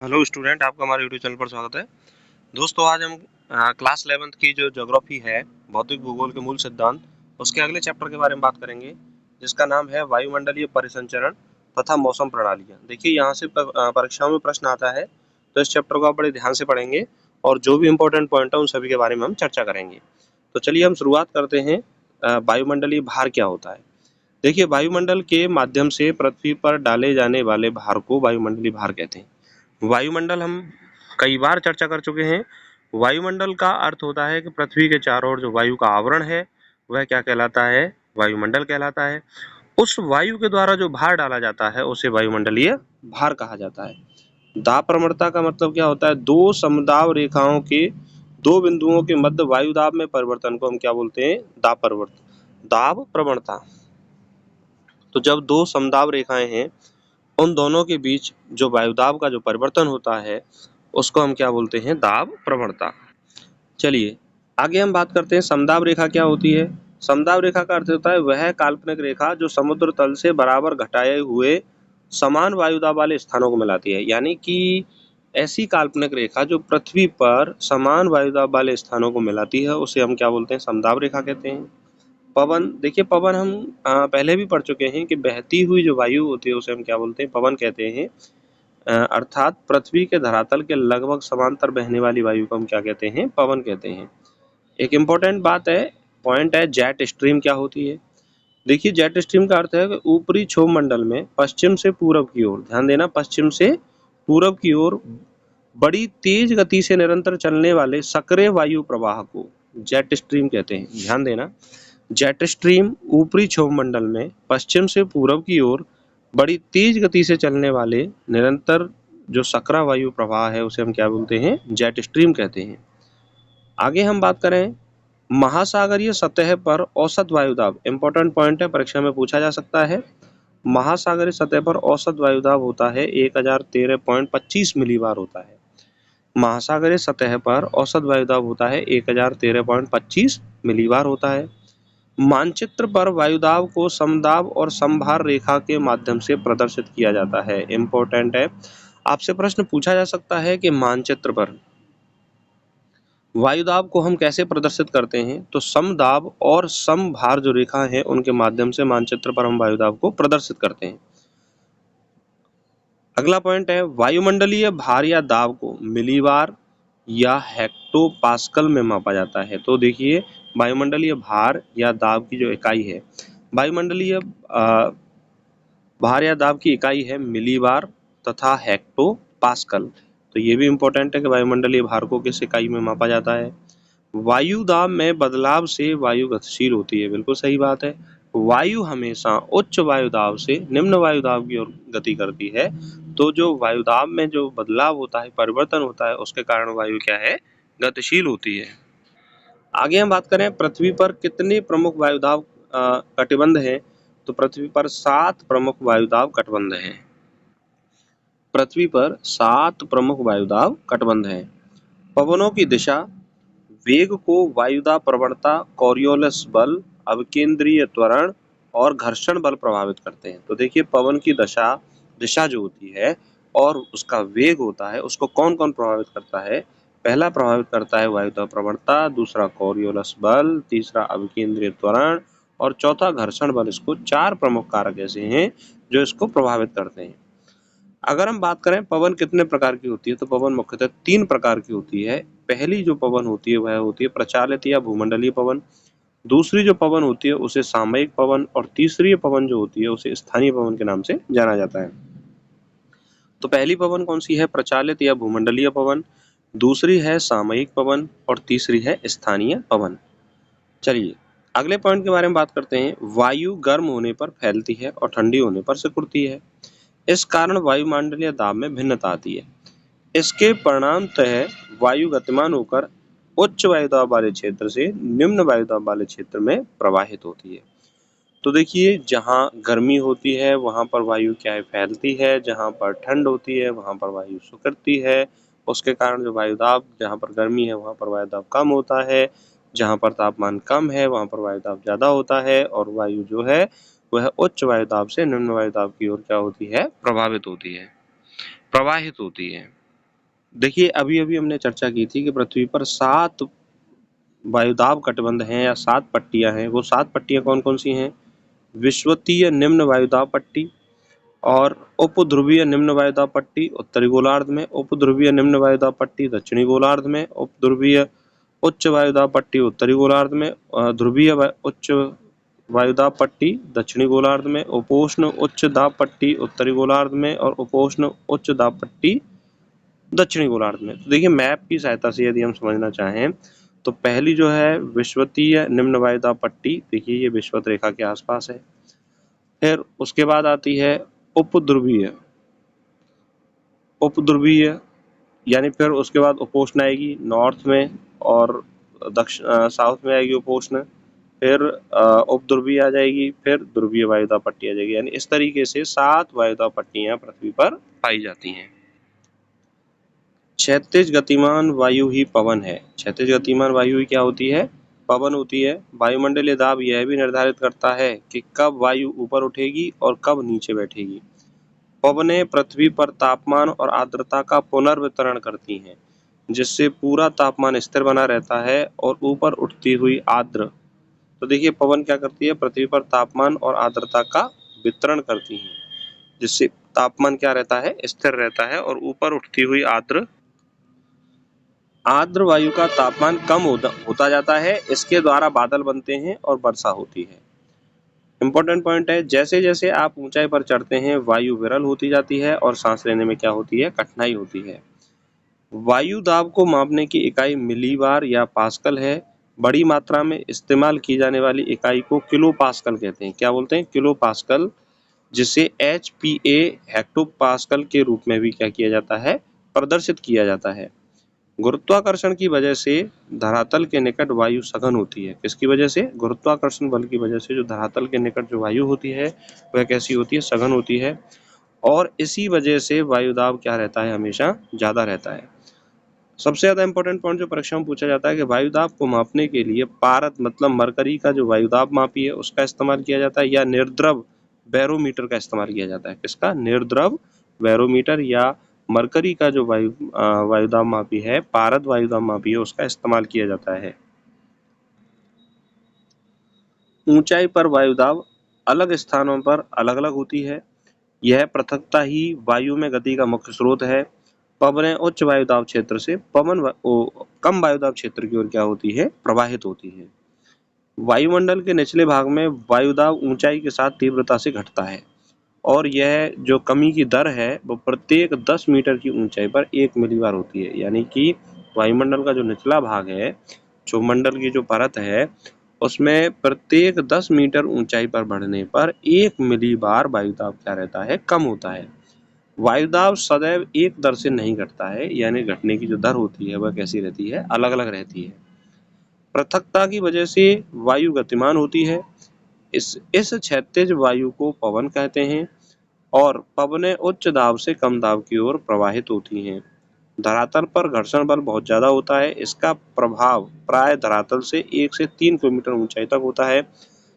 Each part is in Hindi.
हेलो स्टूडेंट, आपका हमारे यूट्यूब चैनल पर स्वागत है। दोस्तों, आज हम क्लास 11th की जो ज्योग्राफी है, भौतिक भूगोल के मूल सिद्धांत, उसके अगले चैप्टर के बारे में बात करेंगे, जिसका नाम है वायुमंडलीय परिसंचरण तथा मौसम प्रणालियाँ। देखिए, यहाँ से परीक्षाओं में प्रश्न आता है, तो इस चैप्टर को आप बड़े ध्यान से पढ़ेंगे और जो भी इम्पोर्टेंट पॉइंट है उन सभी के बारे में हम चर्चा करेंगे। तो चलिए हम शुरुआत करते हैं। वायुमंडलीय भार क्या होता है? देखिए, वायुमंडल के माध्यम से पृथ्वी पर डाले जाने वाले भार को वायुमंडलीय भार कहते हैं। वायुमंडल हम कई बार चर्चा कर चुके हैं। वायुमंडल का अर्थ होता है कि पृथ्वी के चारों ओर जो वायु का आवरण है, वह क्या कहलाता है? वायुमंडल कहलाता है। उस वायु के द्वारा जो भार डाला जाता है उसे वायुमंडलीय भार कहा जाता है। दाब प्रवणता का मतलब क्या होता है? दो समदाब रेखाओं के दो बिंदुओं के मध्य वायु दाब में परिवर्तन को हम क्या बोलते हैं? दाब प्रवणता। तो जब दो समदाब रेखाएं हैं, उन दोनों के बीच जो वायुदाब का जो परिवर्तन होता है, उसको हम क्या बोलते हैं? दाब प्रवणता। चलिए आगे हम बात करते हैं, समदाब रेखा क्या होती है? समदाब रेखा का अर्थ होता है वह काल्पनिक रेखा जो समुद्र तल से बराबर घटाए हुए समान वायुदाब वाले स्थानों को मिलाती है। यानी कि ऐसी काल्पनिक रेखा जो पृथ्वी पर समान वायुदाब वाले स्थानों को मिलाती है, उसे हम क्या बोलते हैं? समदाब रेखा कहते हैं। पवन, देखिए पवन हम पहले भी पढ़ चुके हैं कि बहती हुई जो वायु होती है उसे हम क्या बोलते हैं? पवन कहते हैं। अर्थात पृथ्वी के धरातल के लगभग समांतर बहने वाली वायु को हम क्या कहते हैं? पवन कहते हैं। एक इम्पोर्टेंट बात है, पॉइंट है, जेट स्ट्रीम क्या होती है? देखिए, जेट स्ट्रीम का अर्थ है कि ऊपरी क्षोभ मंडल में पश्चिम से पूरब की ओर, ध्यान देना, पश्चिम से पूरब की ओर बड़ी तेज गति से निरंतर चलने वाले सक्रिय वायु प्रवाह को जेट स्ट्रीम कहते हैं। ध्यान देना, जेट स्ट्रीम ऊपरी क्षोभ मंडल में पश्चिम से पूरब की ओर बड़ी तेज गति से चलने वाले निरंतर जो सकरा वायु प्रवाह है उसे हम क्या बोलते हैं? जेट स्ट्रीम कहते हैं। आगे हम बात करें, महासागरीय सतह पर औसत वायुदाब, इंपॉर्टेंट पॉइंट है, परीक्षा में पूछा जा सकता है। महासागरीय सतह पर औसत वायुदाब होता है 1013.25 मिलीबार होता है। महासागरीय सतह पर औसत वायुदाब होता है 1013.25 मिलीबार होता है। मानचित्र पर वायुदाब को समदाब और समभार रेखा के माध्यम से प्रदर्शित किया जाता है। इम्पोर्टेंट है, आपसे प्रश्न पूछा जा सकता है कि मानचित्र पर वायुदाब को हम कैसे प्रदर्शित करते हैं? तो समदाब और समभार जो रेखा है उनके माध्यम से मानचित्र पर हम वायुदाब को प्रदर्शित करते हैं। अगला पॉइंट है, वायुमंडलीय भार या दाब को मिलीबार या हेक्टोपास्कल में मापा जाता है। तो देखिए, वायुमंडलीय भार या दाब की जो इकाई है, वायुमंडलीय भार या दाब की इकाई है मिलीबार तथा हेक्टोपास्कल। तो ये भी इम्पोर्टेंट है कि वायुमंडलीय भार को किस इकाई में मापा जाता है। वायु दाब में बदलाव से वायु गतिशील होती है। बिल्कुल सही बात है, वायु हमेशा उच्च वायु दाब से निम्न वायु दाब की ओर गति करती है। तो जो वायु दाब में जो बदलाव होता है, परिवर्तन होता है, उसके कारण वायु क्या है? गतिशील होती है। आगे हम बात करें, पृथ्वी पर कितने प्रमुख वायुदाब कटिबंध हैं? तो पृथ्वी पर 7 प्रमुख वायुदाब कटबंध हैं। पृथ्वी पर 7 प्रमुख वायुदाब कटबंध हैं। पवनों की दिशा, वेग को वायुदाब प्रवणता, कॉरियोलिस बल, अवकेंद्रीय त्वरण और घर्षण बल प्रभावित करते हैं। तो देखिए, पवन की दिशा जो होती है और उसका वेग होता है, उसको कौन कौन प्रभावित करता है? पहला प्रभावित करता है वायुदाब प्रवणता, दूसरा कॉरियोलिस बल, तीसरा अवकेंद्रीय त्वरण और चौथा घर्षण बल। इसको 4 प्रमुख कारक ऐसे हैं जो इसको प्रभावित करते हैं। अगर हम बात करें पवन कितने प्रकार की होती है, तो पवन मुख्यतः 3 प्रकार की होती है। पहली जो पवन होती है वह होती है प्रचालित या भूमंडलीय पवन, दूसरी जो पवन होती है उसे सामयिक पवन और तीसरी पवन जो होती है उसे स्थानीय पवन के नाम से जाना जाता है। तो पहली पवन कौन सी है? प्रचालित या भूमंडलीय पवन, दूसरी है सामयिक पवन और तीसरी है स्थानीय पवन। चलिए अगले पॉइंट के बारे में बात करते हैं। वायु गर्म होने पर फैलती है और ठंडी होने पर सिकुड़ती है। इस कारण वायुमंडलीय दाब में भिन्नता आती है। इसके परिणामतः वायु गतिमान होकर उच्च वायुदाब वाले क्षेत्र से निम्न वायुदाब वाले क्षेत्र में प्रवाहित होती है। तो देखिए, जहाँ गर्मी होती है वहाँ पर वायु क्या है? फैलती है। जहाँ पर ठंड होती है वहाँ पर वायु सिकुड़ती है। उसके कारण जो वायुदाब, जहाँ पर गर्मी है वहाँ पर वायुदाब कम होता है, जहाँ पर तापमान कम है वहाँ पर वायुदाब ज़्यादा होता है और वायु जो है वह उच्च वायुदाब से निम्न वायुदाब की ओर क्या होती है? प्रवाहित होती है। देखिए अभी अभी हमने चर्चा की थी कि पृथ्वी पर 7 वायुदाब कटिबंध हैं या 7 पट्टियां हैं। वो 7 पट्टियां कौन कौन सी हैं? विषुवतीय निम्न वायुदाब पट्टी और उपध्रुवीय निम्न वायुदाब पट्टी उत्तरी गोलार्ध में, उपध्रुवीय निम्न वायुदाब पट्टी दक्षिणी गोलार्ध में, उपध्रुवीय उच्च वायुदाब पट्टी उत्तरी गोलार्ध में, ध्रुवीय उच्च वायुदाब पट्टी दक्षिणी गोलार्ध में, उपोष्ण उच्च दाब पट्टी उत्तरी गोलार्ध में और उपोष्ण उच्च दाब पट्टी दक्षिणी गोलार्ध में। तो देखिए मैप की सहायता से यदि हम समझना चाहें तो पहली जो है विषुवतीय निम्न वायुदाब पट्टी, देखिए ये विषुवत रेखा के आसपास है। फिर उसके बाद आती है उपध्रुवीय, उपध्रुवीय यानी फिर उसके बाद उपोष्ण आएगी नॉर्थ में और दक्षिण साउथ में आएगी उपोष्ण, फिर उपध्रुवीय आ जाएगी, फिर ध्रुवीय वायुदाब पट्टी आ जाएगी। यानी इस तरीके से 7 वायुदाब पट्टियां पृथ्वी पर पाई जाती हैं। क्षैतिज गतिमान वायु ही पवन है। क्षैतिज गतिमान वायु ही क्या होती है? पवन होती है। वायुमंडलीय दाब यह भी निर्धारित करता है कि कब वायु ऊपर उठेगी और कब नीचे बैठेगी। पवनें पृथ्वी पर तापमान और आर्द्रता का पुनर्वितरण करती हैं, जिससे पूरा तापमान स्थिर बना रहता है और ऊपर उठती हुई आर्द्र, तो देखिए पवन क्या करती है? पृथ्वी पर तापमान और आर्द्रता का वितरण करती हैं, जिससे तापमान क्या रहता है? स्थिर रहता है और ऊपर उठती हुई आर्द्र वायु का तापमान कम होता जाता है। इसके द्वारा बादल बनते हैं और वर्षा होती है। इंपॉर्टेंट पॉइंट है, जैसे जैसे आप ऊंचाई पर चढ़ते हैं वायु विरल होती जाती है और सांस लेने में क्या होती है? कठिनाई होती है। वायु दाब को मापने की इकाई मिलीबार या पास्कल है। बड़ी मात्रा में इस्तेमाल की जाने वाली इकाई को किलो पास्कल कहते हैं। क्या बोलते हैं? किलो पास्कल, जिसे HPA हेक्टोपास्कल के रूप में भी क्या किया जाता है? प्रदर्शित किया जाता है। गुरुत्वाकर्षण की वजह से धरातल के निकट वायु सघन होती है। किसकी वजह से? गुरुत्वाकर्षण बल की वजह से जो धरातल के निकट जो वायु होती है वह कैसी होती है? सघन होती है। और इसी वजह से वायुदाब क्या रहता है? हमेशा ज्यादा रहता है। सबसे ज्यादा इंपॉर्टेंट पॉइंट जो परीक्षा में पूछा जाता है कि वायुदाब को मापने के लिए पारद मतलब मरकरी का जो वायुदाब मापी है उसका इस्तेमाल किया जाता है या निर्द्रव बैरोमीटर का इस्तेमाल किया जाता है। किसका? निर्द्रव बैरोमीटर या मरकरी का जो वायुदाब मापी है, पारद वायुदाब मापी है, उसका इस्तेमाल किया जाता है। ऊंचाई पर वायुदाब अलग स्थानों पर अलग अलग होती है। यह पृथकता ही वायु में गति का मुख्य स्रोत है। पवनें उच्च वायुदाब क्षेत्र से कम वायुदाब क्षेत्र की ओर क्या होती है? प्रवाहित होती है। वायुमंडल के निचले भाग में वायुदाब ऊंचाई के साथ तीव्रता से घटता है और यह जो कमी की दर है वो प्रत्येक 10 मीटर की ऊंचाई पर 1 मिलीबार होती है। यानी कि वायुमंडल का जो निचला भाग है, जो मंडल की जो परत है, उसमें प्रत्येक 10 मीटर ऊंचाई पर बढ़ने पर 1 मिलीबार वायुदाब क्या रहता है? कम होता है। वायुदाब सदैव एक दर से नहीं घटता है, यानी घटने की जो दर होती है वह कैसी रहती है? अलग अलग रहती है। पृथकता की वजह से वायु गतिमान होती है। इस क्षैतिज वायु को पवन कहते हैं और पवनें उच्च दाब से कम दाब की ओर प्रवाहित होती हैं। धरातल पर घर्षण बल बहुत ज्यादा होता है। इसका प्रभाव प्राय धरातल से 1 से 3 किलोमीटर ऊंचाई तक होता है।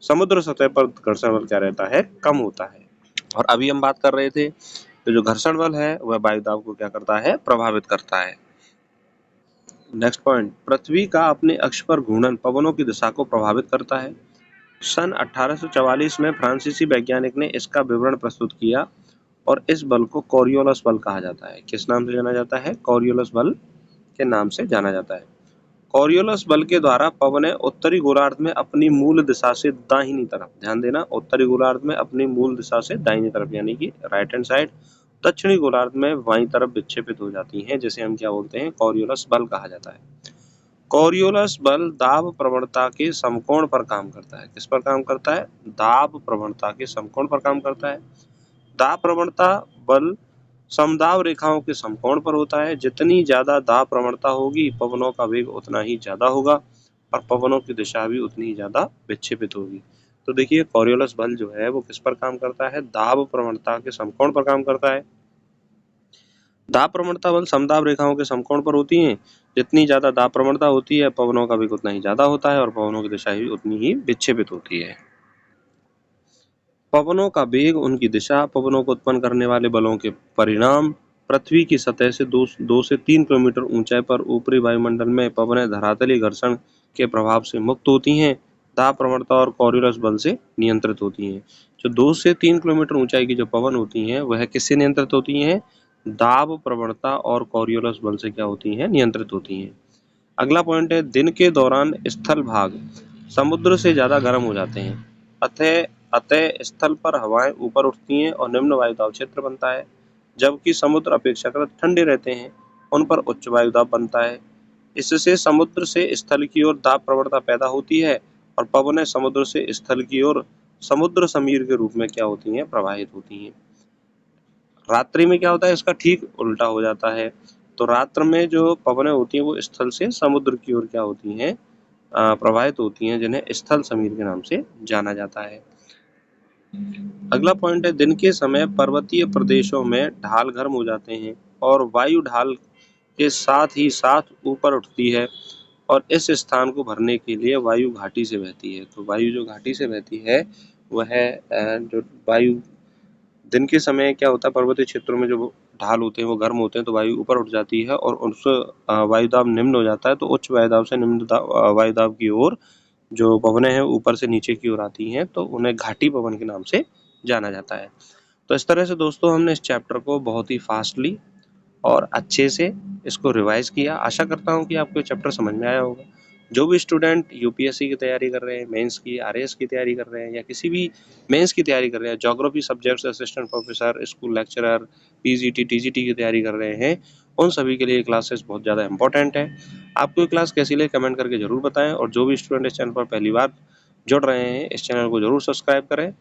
समुद्र सतह पर घर्षण बल क्या रहता है? कम होता है। और अभी हम बात कर रहे थे तो जो घर्षण बल है वह वायुदाब को क्या करता है? प्रभावित करता है। नेक्स्ट पॉइंट, पृथ्वी का अपने अक्ष पर घूर्णन पवनों की दिशा को प्रभावित करता है। सन 1844 में फ्रांसीसी वैज्ञानिक ने इसका विवरण प्रस्तुत किया और इस बल को कोरियोलस बल कहा जाता है। किस नाम से जाना जाता है? कोरियोलस बल के नाम से जाना जाता है। कोरियोलस बल के द्वारा पवनें उत्तरी गोलार्ध में अपनी मूल दिशा से दाहिनी तरफ, ध्यान देना, उत्तरी गोलार्ध में अपनी मूल दिशा से दाहिनी तरफ यानी कि राइट हैंड साइड, दक्षिणी गोलार्ध में बाईं तरफ विक्षेपित हो जाती हैं, जिसे हम क्या बोलते हैं? कोरियोलस बल कहा जाता है। कोरियोलस बल दाब प्रवणता के समकोण पर काम करता है। किस पर काम करता है? दाब प्रवणता के समकोण पर काम करता है। दाब प्रवणता बल समदाब रेखाओं के समकोण पर होता है। जितनी ज्यादा दाब प्रवणता होगी पवनों का वेग उतना ही ज्यादा होगा और पवनों की दिशा भी उतनी ही ज्यादा विक्षेपित होगी। तो देखिए कोरियोलस बल जो है वो किस पर काम करता है? दाब प्रवणता के समकोण पर काम करता है। दाब प्रवणता बल समदाब रेखाओं के समकोण पर होती है। जितनी ज्यादा दाब प्रवणता होती है पवनों का वेग उतना ही ज्यादा होता है और पवनों की दिशा भी उतनी ही विक्षेपित होती है। पवनों का वेग, उनकी दिशा, पवनों को उत्पन्न करने वाले बलों के परिणाम पृथ्वी की सतह से 2 से 3 किलोमीटर ऊंचाई पर ऊपरी वायुमंडल में पवनें धरातलीय घर्षण के प्रभाव से मुक्त होती हैं, दाब प्रवणता और कोरियोलस बल से नियंत्रित होती हैं। जो 2 से 3 किलोमीटर ऊंचाई की जो पवन होती हैं वह किससे नियंत्रित होती हैं? दाब प्रवणता और कोरियोलस बल से क्या होती हैं? नियंत्रित होती हैं। अगला पॉइंट है, दिन के दौरान स्थल भाग समुद्र से ज्यादा गर्म हो जाते हैं, अतः अतः स्थल पर हवाएं ऊपर उठती हैं और निम्न वायुदाब क्षेत्र बनता है, जबकि समुद्र अपेक्षाकृत ठंडे रहते हैं, उन पर उच्च वायुदाब बनता है। इससे समुद्र से स्थल की ओर दाब प्रवणता पैदा होती है और पवनें समुद्र से स्थल की ओर समुद्र समीर के रूप में क्या होती हैं? प्रवाहित होती हैं। रात्रि में क्या होता है? इसका ठीक उल्टा हो जाता है। तो रात्र में जो पवनें होती हैं वो स्थल से समुद्र की ओर क्या होती हैं? प्रवाहित होती हैं, जिन्हें स्थल समीर के नाम से जाना जाता है। अगला पॉइंट है, दिन के समय पर्वतीय प्रदेशों में ढाल गर्म हो जाते हैं और वायु ढाल के साथ ही साथ ऊपर उठती है और इस स्थान को भरने के लिए वायु घाटी से बहती है। तो वायु जो घाटी से बहती है वह जो वायु दिन के समय क्या होता है, पर्वतीय क्षेत्रों में जो ढाल होते हैं वो गर्म होते हैं, तो वायु ऊपर उठ जाती है और उनसे वायुदाब निम्न हो जाता है। तो उच्च वायुदाब से निम्न वायुदाब की ओर जो पवनें हैं ऊपर से नीचे की ओर आती हैं, तो उन्हें घाटी पवन के नाम से जाना जाता है। तो इस तरह से दोस्तों हमने इस चैप्टर को बहुत ही फास्टली और अच्छे से इसको रिवाइज किया। आशा करता हूँ कि आपको चैप्टर समझ में आया होगा। जो भी स्टूडेंट यूपीएससी की तैयारी कर रहे हैं, मेंस की, आरएएस की तैयारी कर रहे हैं या किसी भी मेंस की तैयारी कर रहे हैं, geography subjects, assistant professor, school lecturer, PGT, TGT की तैयारी कर रहे हैं, उन सभी के लिए क्लासेस बहुत ज़्यादा इंपॉर्टेंट है। आपको ये क्लास कैसी लगी कमेंट करके जरूर बताएं और जो भी स्टूडेंट इस चैनल पर पहली बार जुड़ रहे हैं, इस चैनल को जरूर सब्सक्राइब करें।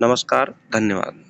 नमस्कार, धन्यवाद।